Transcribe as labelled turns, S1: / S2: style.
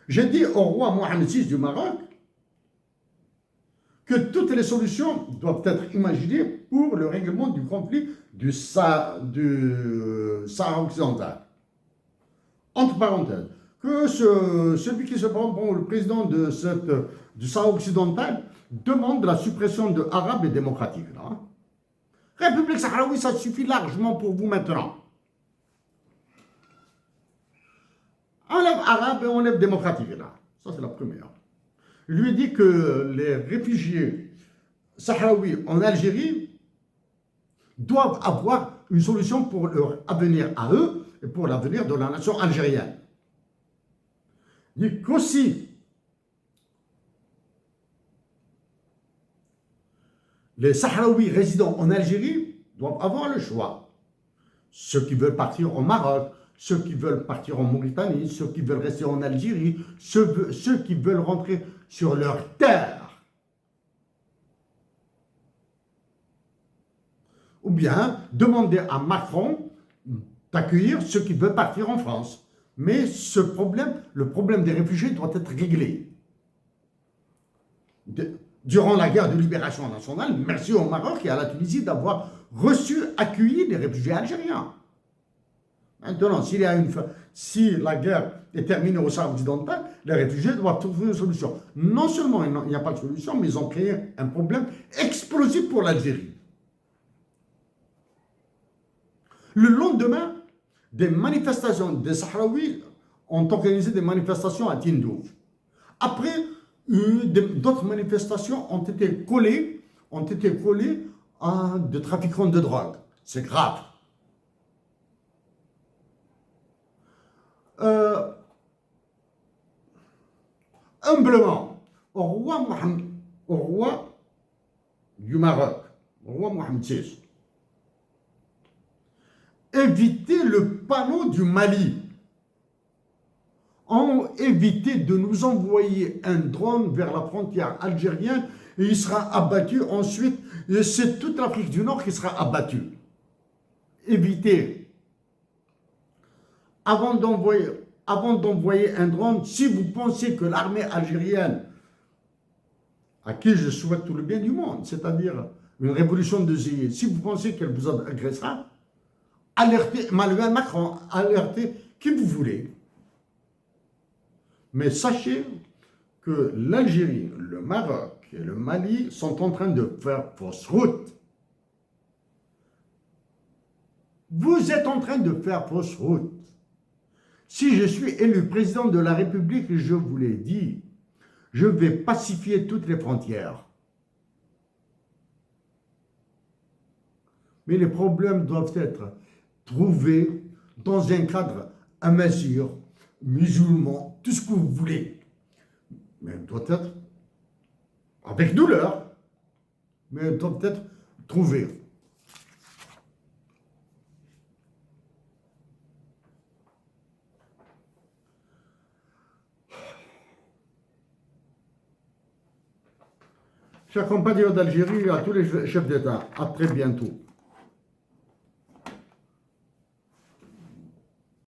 S1: J'ai dit au roi Mohamed VI du Maroc que toutes les solutions doivent être imaginées pour le règlement du conflit du Sahara occidental. Entre parenthèses, que celui qui se prend pour le président du Sahara occidental demande la suppression de Arabes et démocratiques. Là, hein. République sahraoui, ça suffit largement pour vous maintenant. Enlève arabe et enlève démocratique. Là. Ça, c'est la première. Il lui dit que les réfugiés sahraouis en Algérie doivent avoir une solution pour leur avenir à eux et pour l'avenir de la nation algérienne. Il dit qu'aussi les Sahraouis résidant en Algérie doivent avoir le choix. Ceux qui veulent partir au Maroc, ceux qui veulent partir en Mauritanie, ceux qui veulent rester en Algérie, ceux qui veulent rentrer sur leur terre. Ou bien demander à Macron d'accueillir ceux qui veulent partir en France. Mais le problème des réfugiés doit être réglé. Durant la guerre de libération nationale, merci au Maroc et à la Tunisie d'avoir accueilli des réfugiés algériens. Maintenant, si la guerre est terminée au Sahara occidental, les réfugiés doivent trouver une solution. Non seulement il n'y a pas de solution, mais ils ont créé un problème explosif pour l'Algérie. Le lendemain, des manifestations des Sahraouis ont organisé des manifestations à Tindouf. Après, d'autres manifestations ont été collées à des trafiquants de drogue. C'est grave. Humblement, au roi du Maroc, au roi Mohamed VI, éviter le panneau du Mali. Ont évité de nous envoyer un drone vers la frontière algérienne et il sera abattu ensuite. C'est toute l'Afrique du Nord qui sera abattue. Évitez. Avant d'envoyer un drone, si vous pensez que l'armée algérienne, à qui je souhaite tout le bien du monde, c'est-à-dire une révolution de juillet, si vous pensez qu'elle vous agressera, alertez Emmanuel Macron, alertez qui vous voulez. Mais sachez que l'Algérie, le Maroc et le Mali sont en train de faire fausse route. Vous êtes en train de faire fausse route. Si je suis élu président de la République, je vous l'ai dit, je vais pacifier toutes les frontières. Mais les problèmes doivent être trouvés dans un cadre à mesure, musulman, tout ce que vous voulez. Mais doit être avec douleur, mais doit être trouvé. Chers compatriotes d'Algérie, à tous les chefs d'État, à très bientôt.